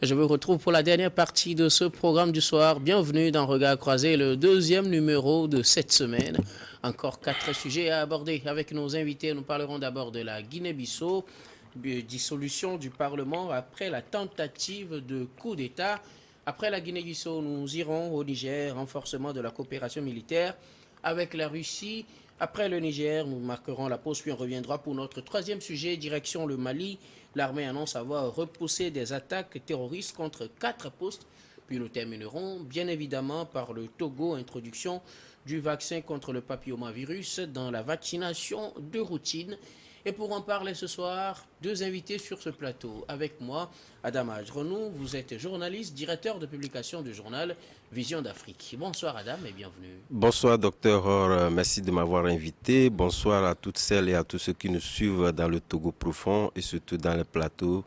Je vous retrouve pour la dernière partie de ce programme du soir. Bienvenue dans Regard croisé, le deuxième numéro de cette semaine. Encore 4 sujets à aborder avec nos invités. Nous parlerons d'abord de la Guinée-Bissau, dissolution du Parlement après la tentative de coup d'État. Après la Guinée-Bissau, nous irons au Niger, renforcement de la coopération militaire avec la Russie. Après le Niger, nous marquerons la pause puis on reviendra pour notre troisième sujet, direction le Mali. L'armée annonce avoir repoussé des attaques terroristes contre 4 postes. Puis nous terminerons bien évidemment par le Togo, introduction du vaccin contre le papillomavirus dans la vaccination de routine. Et pour en parler ce soir, 2 invités sur ce plateau. Avec moi, Adam Adjrenou, vous êtes journaliste, directeur de publication du journal Vision d'Afrique. Bonsoir Adam et bienvenue. Bonsoir docteur Hor, merci de m'avoir invité. Bonsoir à toutes celles et à tous ceux qui nous suivent dans le Togo profond et surtout dans le plateau.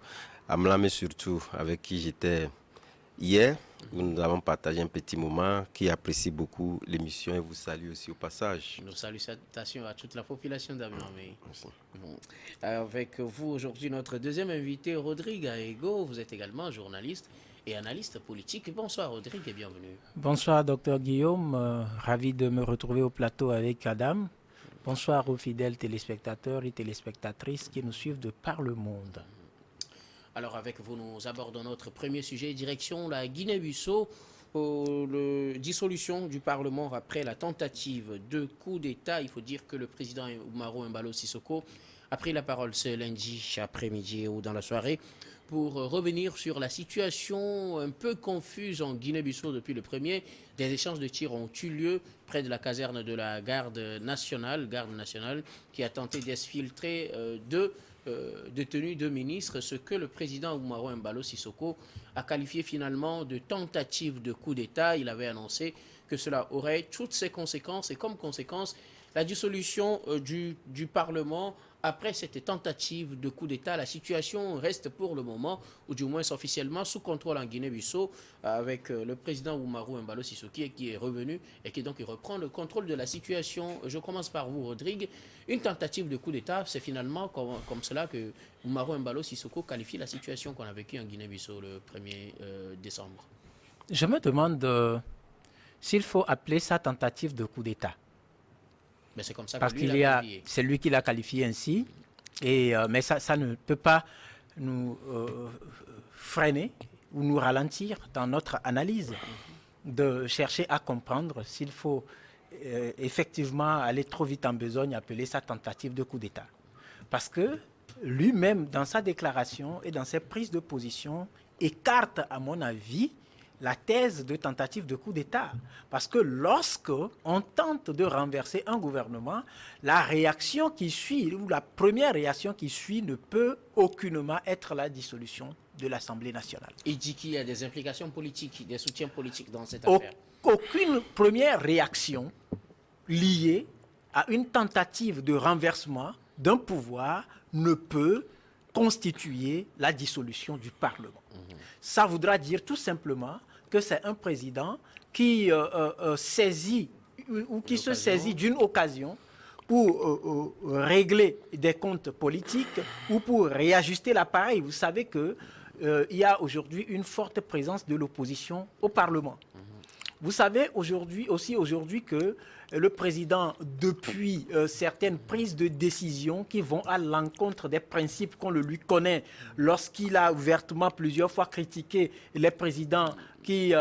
À Mlamé surtout, avec qui j'étais hier, où nous avons partagé un petit moment, qui apprécie beaucoup l'émission et vous salue aussi au passage. Nos salutations à toute la population d'Amlamé. Bon. Avec vous aujourd'hui notre deuxième invité, Rodrigue Aego. Vous êtes également journaliste et analyste politique. Bonsoir Rodrigue et bienvenue. Bonsoir Dr Guillaume, ravi de me retrouver au plateau avec Adam. Bonsoir aux fidèles téléspectateurs et téléspectatrices qui nous suivent de par le monde. Alors avec vous, nous abordons notre premier sujet, direction la Guinée-Bissau, la dissolution du Parlement après la tentative de coup d'État. Il faut dire que le président Umaro Embalo Sissoko a pris la parole ce lundi après-midi ou dans la soirée pour revenir sur la situation un peu confuse en Guinée-Bissau depuis le premier. Des échanges de tirs ont eu lieu près de la caserne de la garde nationale qui a tenté d'exfiltrer deux détenus de ministres, ce que le président Umaro Embalo Sissoko a qualifié finalement de tentative de coup d'État. Il avait annoncé que cela aurait toutes ses conséquences et comme conséquence la dissolution du Parlement. Après cette tentative de coup d'État, la situation reste pour le moment, ou du moins officiellement, sous contrôle en Guinée-Bissau, avec le président Umaro Embalo Sissoko qui est revenu et qui donc reprend le contrôle de la situation. Je commence par vous, Rodrigue. Une tentative de coup d'État, c'est finalement comme cela que Umaro Embalo Sissoko qualifie la situation qu'on a vécue en Guinée-Bissau le 1er décembre. Je me demande s'il faut appeler ça tentative de coup d'État. Mais c'est comme ça parce que lui qu'il l'a qualifié. C'est lui qui l'a qualifié ainsi, mais ça ne peut pas nous freiner ou nous ralentir dans notre analyse de chercher à comprendre s'il faut effectivement aller trop vite en besogne, appeler ça tentative de coup d'État. Parce que lui-même, dans sa déclaration et dans ses prises de position, écarte, à mon avis, la thèse de tentative de coup d'État. Parce que lorsque on tente de renverser un gouvernement, la réaction qui suit, ou la première réaction qui suit, ne peut aucunement être la dissolution de l'Assemblée nationale. Il dit qu'il y a des implications politiques, des soutiens politiques dans cette affaire. Aucune première réaction liée à une tentative de renversement d'un pouvoir ne peut constituer la dissolution du Parlement. Ça voudra dire tout simplement que c'est un président qui saisit ou qui se saisit d'une occasion pour régler des comptes politiques ou pour réajuster l'appareil. Vous savez qu'il y a aujourd'hui une forte présence de l'opposition au Parlement. Vous savez aujourd'hui que le président, depuis certaines prises de décision qui vont à l'encontre des principes qu'on le lui connaît, lorsqu'il a ouvertement plusieurs fois critiqué les présidents qui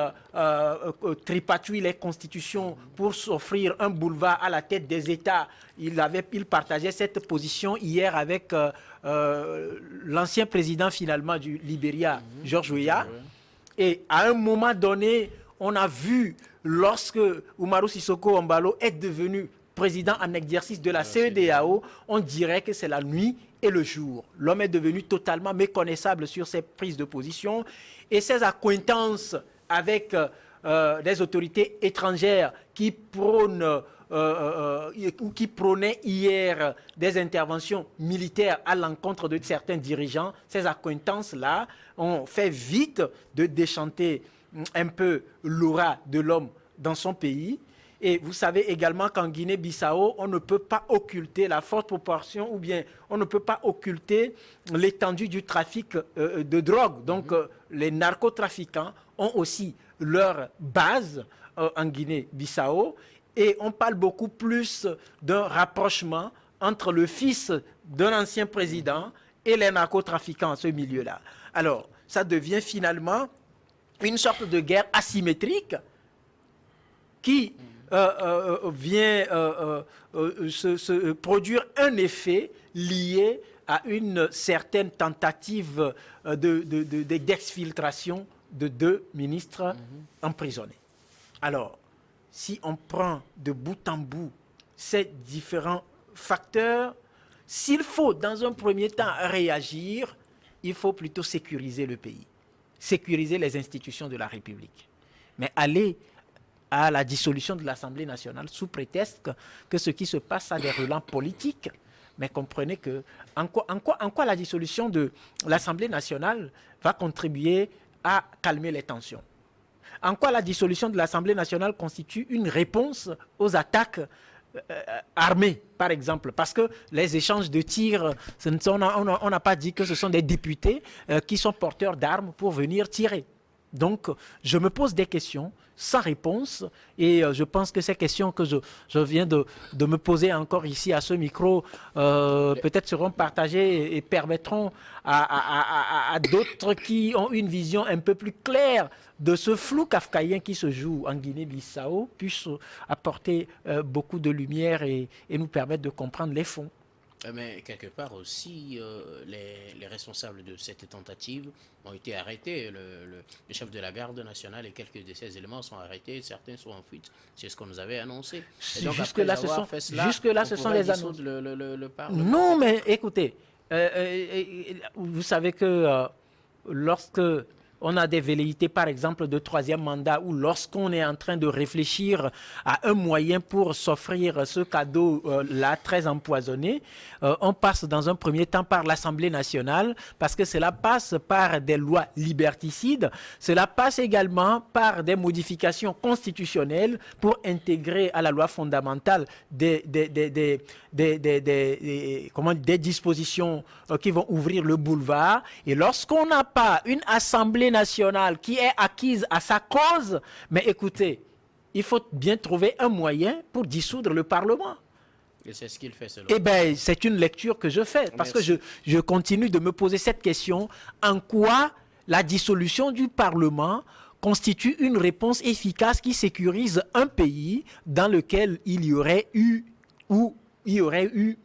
tripatouillent les constitutions pour s'offrir un boulevard à la tête des États, il partageait cette position hier avec l'ancien président finalement du Libéria, George Weah. Et à un moment donné, on a vu, lorsque Umaro Sissoko Embalo est devenu président en exercice de la CEDEAO, on dirait que c'est la nuit et le jour. L'homme est devenu totalement méconnaissable sur ses prises de position et ses accointances avec des autorités étrangères qui prônent ou qui prônaient hier des interventions militaires à l'encontre de certains dirigeants. Ces accointances-là ont fait vite de déchanter un peu l'aura de l'homme dans son pays. Et vous savez également qu'en Guinée-Bissau, on ne peut pas occulter la forte proportion ou bien on ne peut pas occulter l'étendue du trafic de drogue. Donc les narcotrafiquants ont aussi leur base en Guinée-Bissau et on parle beaucoup plus d'un rapprochement entre le fils d'un ancien président et les narcotrafiquants à ce milieu-là. Alors, ça devient finalement une sorte de guerre asymétrique qui vient se produire un effet lié à une certaine tentative d'exfiltration de 2 ministres emprisonnés. Alors, si on prend de bout en bout ces différents facteurs, s'il faut dans un premier temps réagir, il faut plutôt sécuriser le pays, sécuriser les institutions de la République. Mais aller à la dissolution de l'Assemblée nationale sous prétexte que ce qui se passe a des relents politiques. Mais comprenez que en quoi la dissolution de l'Assemblée nationale va contribuer à calmer les tensions? En quoi la dissolution de l'Assemblée nationale constitue une réponse aux attaques armées, par exemple? Parce que les échanges de tirs, on n'a pas dit que ce sont des députés qui sont porteurs d'armes pour venir tirer. Donc, je me pose des questions sans réponse et je pense que ces questions que je viens de me poser encore ici à ce micro peut-être seront partagées et permettront à d'autres qui ont une vision un peu plus claire de ce flou kafkaïen qui se joue en Guinée-Bissau puissent apporter beaucoup de lumière et nous permettre de comprendre les fonds. Mais quelque part aussi, les responsables de cette tentative ont été arrêtés. Le chef de la garde nationale et quelques de ses éléments sont arrêtés. Certains sont en fuite. C'est ce qu'on nous avait annoncé. Jusque-là, ce sont les annonces. Le Parlement. Non, mais écoutez, vous savez que lorsque on a des velléités, par exemple, de 3e mandat, ou lorsqu'on est en train de réfléchir à un moyen pour s'offrir ce cadeau-là très empoisonné, on passe dans un premier temps par l'Assemblée nationale, parce que cela passe par des lois liberticides, cela passe également par des modifications constitutionnelles pour intégrer à la loi fondamentale des dispositions qui vont ouvrir le boulevard. Et lorsqu'on n'a pas une Assemblée nationale qui est acquise à sa cause, mais écoutez, il faut bien trouver un moyen pour dissoudre le Parlement. Et c'est ce qu'il fait selon. Eh bien, c'est une lecture que je fais, parce que je continue de me poser cette question, en quoi la dissolution du Parlement constitue une réponse efficace qui sécurise un pays dans lequel il y aurait eu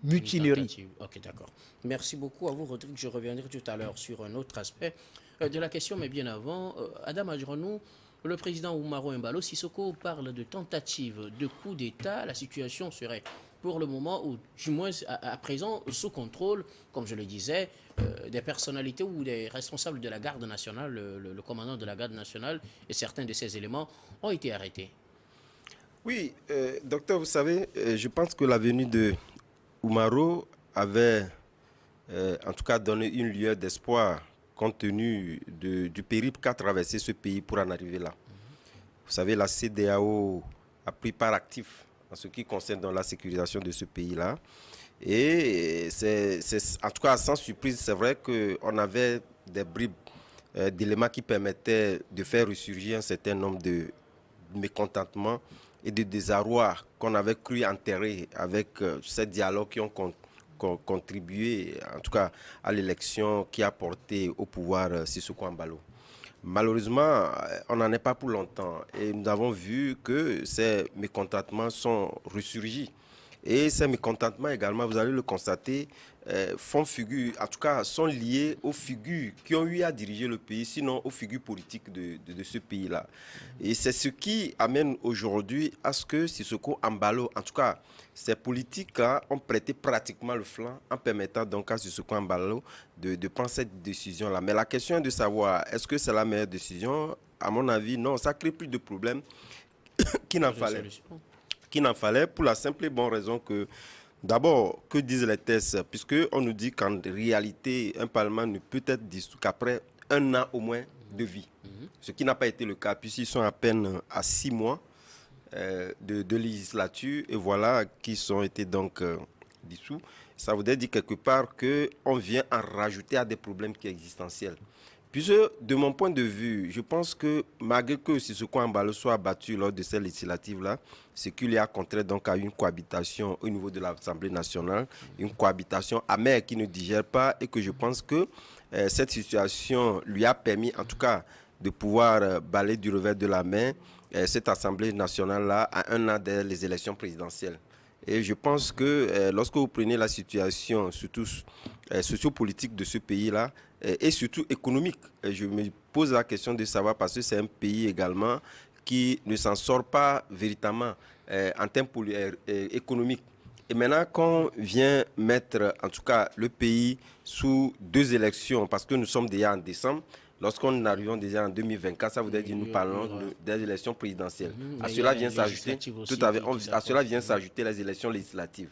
mutinerie. Ok, d'accord. Merci beaucoup à vous, Rodrigue. Je reviendrai tout à l'heure sur un autre aspect de la question, mais bien avant, Adam Adjronou, le président Oumaro Embalo Sissoko parle de tentative de coup d'État. La situation serait pour le moment, ou du moins à présent, sous contrôle, comme je le disais, des personnalités ou des responsables de la garde nationale, le commandant de la garde nationale et certains de ces éléments ont été arrêtés. Oui, docteur, vous savez, je pense que la venue de Oumaro avait en tout cas donné une lueur d'espoir compte tenu du périple qu'a traversé ce pays pour en arriver là. Vous savez, la CEDEAO a pris part actif en ce qui concerne dans la sécurisation de ce pays-là. Et en tout cas, sans surprise, c'est vrai qu'on avait des bribes d'éléments qui permettaient de faire ressurgir un certain nombre de mécontentements et de désarroi qu'on avait cru enterrer avec ces dialogues qui ont contribué, en tout cas, à l'élection qui a porté au pouvoir Sissoko Embalo. Malheureusement, on n'en est pas pour longtemps et nous avons vu que ces mécontentements sont ressurgis. Et ces mécontentements également, vous allez le constater, font figure, en tout cas sont liés aux figures qui ont eu à diriger le pays, sinon aux figures politiques de ce pays-là. Et c'est ce qui amène aujourd'hui à ce que Sissoko Embalo, en tout cas, ces politiques-là ont prêté pratiquement le flanc en permettant donc à Sissoko Embalo de prendre cette décision-là. Mais la question est de savoir, est-ce que c'est la meilleure décision? À mon avis, non, ça crée plus de problèmes qu'il n'en fallait. Pour la simple et bonne raison que, d'abord, que disent les tests? Puisqu'on nous dit qu'en réalité, un Parlement ne peut être dissous qu'après 1 an au moins de vie. Ce qui n'a pas été le cas, puisqu'ils sont à peine à 6 mois de législature, et voilà, qui sont été donc dissous. Ça voudrait dire quelque part qu'on vient en rajouter à des problèmes qui sont existentiels. Puisque, de mon point de vue, je pense que malgré que Sissoko Embalo soit abattu lors de ces législatives-là, c'est qu'il y a contraire donc à une cohabitation au niveau de l'Assemblée nationale, une cohabitation amère qui ne digère pas, et que je pense que cette situation lui a permis, en tout cas, de pouvoir balayer du revers de la main cette Assemblée nationale-là à un an des élections présidentielles. Et je pense que lorsque vous prenez la situation, surtout sociopolitique de ce pays-là, et surtout économique, je me pose la question de savoir, parce que c'est un pays également qui ne s'en sort pas véritablement en termes économiques. Et maintenant qu'on vient mettre, en tout cas, le pays sous 2 élections, parce que nous sommes déjà en décembre, lorsqu'on arrive déjà en 2024, ça voudrait dire que nous parlons des élections présidentielles. À cela vient s'ajouter, à cela vient s'ajouter les élections législatives.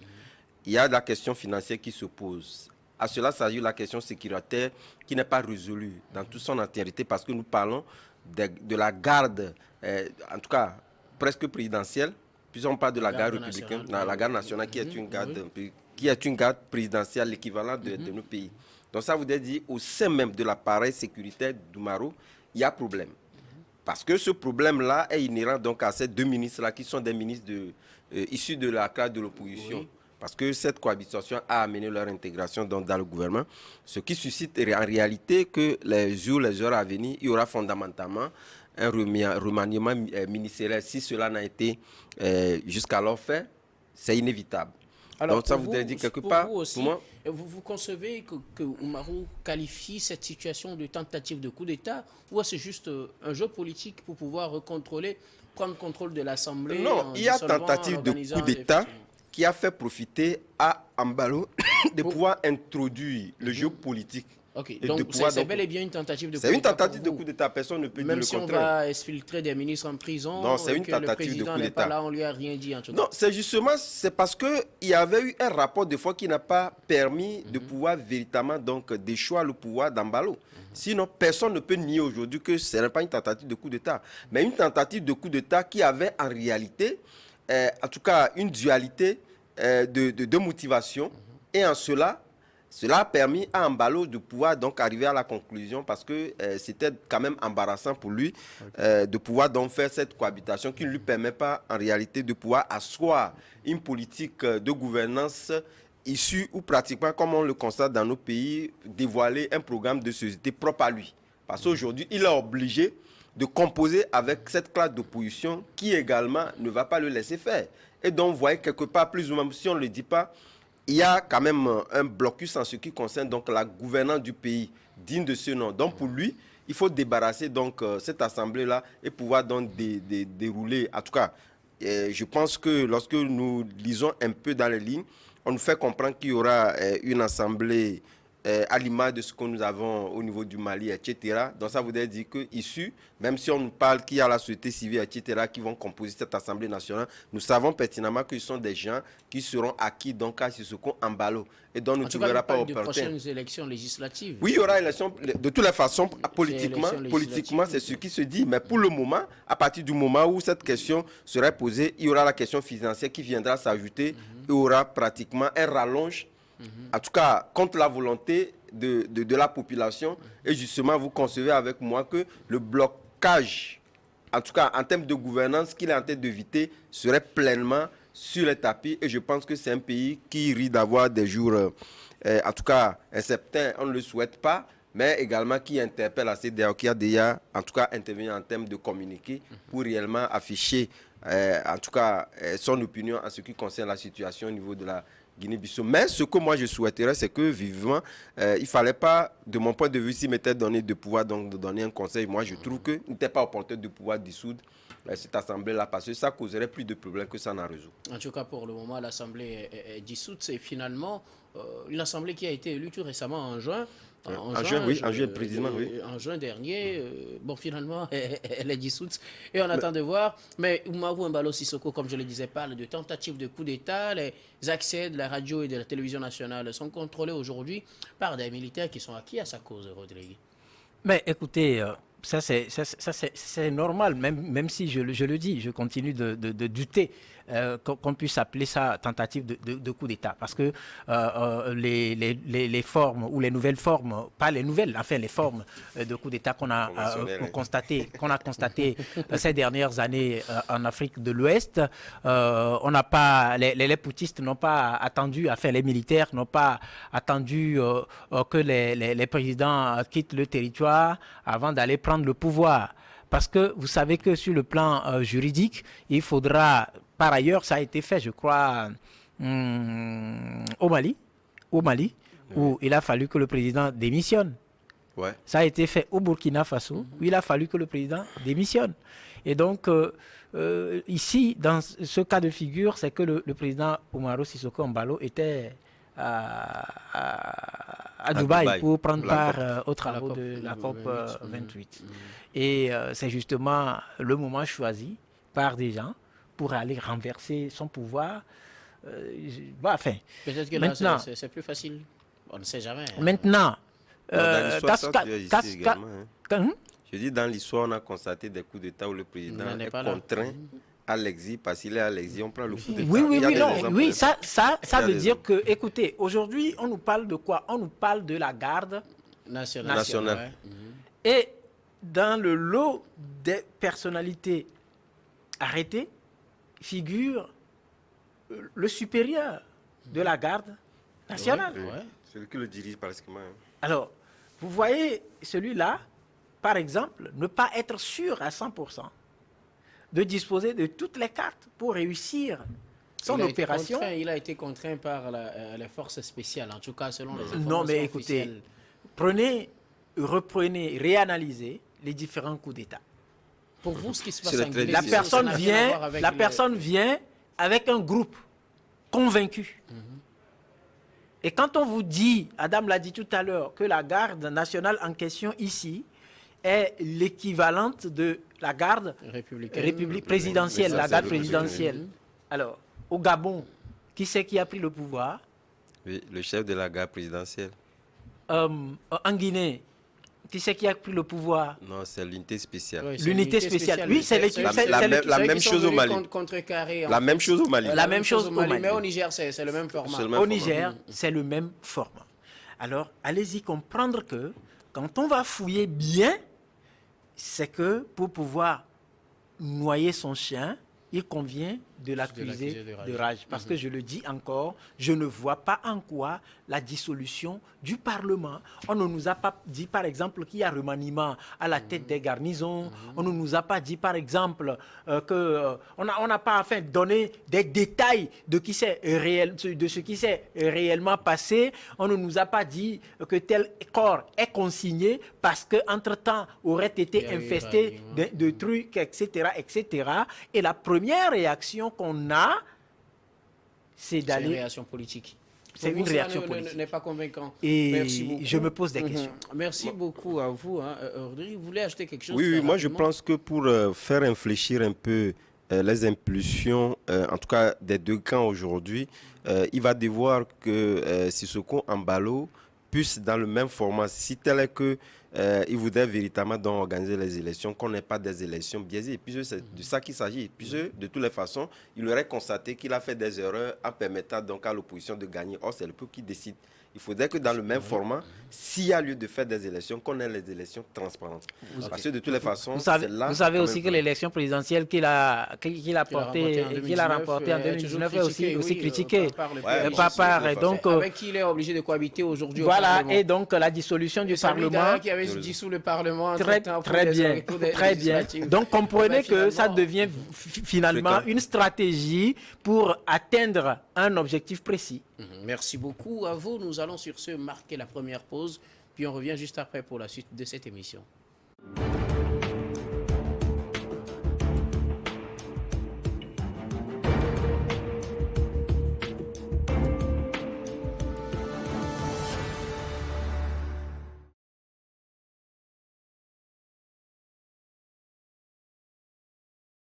Il y a la question financière qui se pose. À cela s'ajoute la question sécuritaire qui n'est pas résolue dans toute son entièreté, parce que nous parlons de la garde, en tout cas presque présidentielle, puisqu'on parle de la garde républicaine, la garde nationale qui est une garde présidentielle, l'équivalent de nos pays. Donc ça voudrait dire au sein même de l'appareil sécuritaire d'Oumaro, il y a problème. Parce que ce problème-là est inhérent donc à ces 2 ministres-là qui sont des ministres issus de la classe de l'opposition. Oui. Parce que cette cohabitation a amené leur intégration dans le gouvernement, ce qui suscite en réalité que les heures à venir, il y aura fondamentalement un remaniement ministériel. Si cela n'a été jusqu'alors fait, c'est inévitable. Alors, donc ça voudrait dire quelque part, vous aussi, vous concevez que Oumarou qualifie cette situation de tentative de coup d'État, ou c'est juste un jeu politique pour pouvoir prendre contrôle de l'Assemblée? Non, il y a tentative de coup d'État qui a fait profiter à Embalo de pouvoir introduire le jeu politique. Ok, donc c'est bel et bien une tentative de coup d'État. C'est une tentative de coup d'État, personne ne peut dire le contraire. Même si on va exfiltrer des ministres en prison, non, c'est une tentative de coup d'État. Le président n'est pas là, on lui a rien dit en tout cas. Non, c'est justement, c'est parce qu'il y avait eu un rapport de fois qui n'a pas permis de pouvoir véritablement donc déchoir le pouvoir d'Embalo. Sinon, personne ne peut nier aujourd'hui que ce n'est pas une tentative de coup d'État, mais une tentative de coup d'État qui avait en réalité, en tout cas, une dualité de motivation. Et en cela a permis à Embalo de pouvoir donc arriver à la conclusion, parce que c'était quand même embarrassant pour lui de pouvoir donc faire cette cohabitation qui ne lui permet pas en réalité de pouvoir asseoir une politique de gouvernance issue ou pratiquement, comme on le constate dans nos pays, dévoiler un programme de société propre à lui. Parce qu'aujourd'hui, il est obligé de composer avec cette classe d'opposition qui également ne va pas le laisser faire. Et donc, vous voyez quelque part, plus ou moins, si on ne le dit pas, il y a quand même un blocus en ce qui concerne donc la gouvernance du pays digne de ce nom. Donc pour lui, il faut débarrasser donc cette assemblée-là et pouvoir donc dérouler. En tout cas, je pense que lorsque nous lisons un peu dans les lignes, on nous fait comprendre qu'il y aura une assemblée à l'image de ce que nous avons au niveau du Mali, etc. Donc ça voudrait dire que issu, même si on nous parle qu'il y a la société civile, etc., qui vont composer cette Assemblée nationale, nous savons pertinemment qu'ils sont des gens qui seront acquis donc à Sissoko Embalo. Et donc nous ne trouvera pas opportun. De prochaines élections législatives. Oui, il y aura élection. De toutes les façons, politiquement, c'est ce qui se dit. Mais pour le moment, à partir du moment où cette question serait posée, il y aura la question financière qui viendra s'ajouter. Il y aura pratiquement un rallonge. En tout cas, contre la volonté de la population. Et justement, vous concevez avec moi que le blocage, en tout cas en termes de gouvernance qu'il est en train d'éviter, serait pleinement sur les tapis. Et je pense que c'est un pays qui risque d'avoir des jours, en tout cas incertains, on ne le souhaite pas, mais également qui interpelle la CEDEAO, qui a déjà, en tout cas, intervenu en termes de communiqué pour réellement afficher, en tout cas, son opinion en ce qui concerne la situation au niveau de la Guinée-Bissau. Mais ce que moi je souhaiterais, c'est que vivement, il ne fallait pas, de mon point de vue, s'il m'était donné de pouvoir donc, de donner un conseil, moi je trouve qu'il n'était pas opportun de pouvoir dissoudre cette assemblée-là, parce que ça causerait plus de problèmes que ça n'en résout. En tout cas, pour le moment, l'assemblée est dissoute. C'est finalement une assemblée qui a été élue tout récemment en juin. En juin, précisément, oui. En juin dernier, bon, finalement, elle est dissoute. Et on attend de voir. Mais Oumarou Embalo Sissoko, comme je le disais, parle de tentative de coup d'État. Les accès de la radio et de la télévision nationale sont contrôlés aujourd'hui par des militaires qui sont acquis à sa cause, Rodrigue. Mais écoutez, Ça, c'est normal, même si je le dis, je continue de douter qu'on puisse appeler ça tentative de coup d'État. Parce que les formes ou les nouvelles formes, pas les nouvelles, enfin les formes de coup d'État qu'on a constaté ces dernières années en Afrique de l'Ouest, on n'a pas, les poutistes n'ont pas attendu, enfin les militaires n'ont pas attendu que les présidents quittent le territoire avant d'aller prendre le pouvoir. Parce que vous savez que sur le plan juridique, il faudra, par ailleurs, ça a été fait, je crois, au Mali, où il a fallu que le président démissionne. Ouais. Ça a été fait au Burkina Faso, où il a fallu que le président démissionne. Et donc, ici, dans ce cas de figure, c'est que le président Umaro Sissoko Embalo était à Dubaï pour prendre part aux travaux de la COP 28. Et c'est justement le moment choisi par des gens pour aller renverser son pouvoir. Enfin, peut-être que là, c'est plus facile. On ne sait jamais. Maintenant, je dis, dans l'histoire, on a constaté des coups d'État où le président est contraint à l'exil, parce qu'il est à l'exil, on prend le coup d'État. Oui, ça veut dire que, écoutez, aujourd'hui, on nous parle de quoi? On nous parle de la garde nationale. Et dans le lot des personnalités arrêtées figure le supérieur de la garde nationale. Celui qui le dirige pratiquement. Alors, vous voyez celui-là, par exemple, ne pas être sûr à 100% de disposer de toutes les cartes pour réussir son opération. Il a été contraint par les forces spéciales, en tout cas selon les informations Non, mais écoutez, reprenez, réanalysez les différents coups d'État. Pour vous, ce qui se passe en Guinée, la personne vient avec un groupe convaincu. Et quand on vous dit, Adam l'a dit tout à l'heure, que la garde nationale en question ici est l'équivalente de la garde présidentielle, la garde présidentielle. Alors, au Gabon, qui c'est qui a pris le pouvoir? Oui, le chef de la garde présidentielle. En Guinée, qui c'est qui a pris le pouvoir? Non, c'est l'unité spéciale. Oui, l'unité spéciale. Oui, c'est la même chose au Mali. La même chose au Mali. La même chose au Mali. Mais au Niger, c'est le même format. Au Niger, c'est le même format. Alors, allez-y comprendre que quand on va fouiller bien, c'est que pour pouvoir noyer son chien, il convient de l'accuser de rage. Parce que je le dis encore, je ne vois pas en quoi la dissolution du Parlement. On ne nous a pas dit, par exemple, qu'il y a remaniement à la tête des garnisons. On ne nous a pas dit, par exemple, on n'a pas donné des détails de ce qui s'est réellement passé. On ne nous a pas dit que tel corps est consigné parce qu'entre-temps aurait été infesté de trucs, etc., etc. Et la première réaction qu'on a, c'est d'aller... C'est une réaction politique. C'est une réaction politique. N'est pas convaincant. Et merci beaucoup. Je me pose des questions. Merci beaucoup à vous. Rodrigue, vous voulez ajouter quelque chose? Oui, moi je pense que pour faire infléchir un peu les impulsions, en tout cas des deux camps aujourd'hui, il va devoir que Sissoko Embalo puisse dans le même format, si tel est que il voudrait véritablement donc organiser les élections, qu'on n'ait pas des élections biaisées. Puis c'est de ça qu'il s'agit. Puis de toutes les façons, il aurait constaté qu'il a fait des erreurs en permettant donc à l'opposition de gagner. Or, c'est le peuple qui décide. Il faudrait que dans le même format, s'il y a lieu de faire des élections, qu'on ait les élections transparentes. Parce que de toutes les façons, vous savez aussi que l'élection présidentielle qu'il a remportée en 2019 est aussi critiquée. Avec qui il est obligé de cohabiter aujourd'hui. Voilà, et donc la dissolution du Parlement. Qui avait dissous le Parlement. Très bien. Donc comprenez que ça devient finalement une stratégie pour atteindre un objectif précis. Merci beaucoup à vous. Nous allons sur ce marquer la première pause, puis on revient juste après pour la suite de cette émission.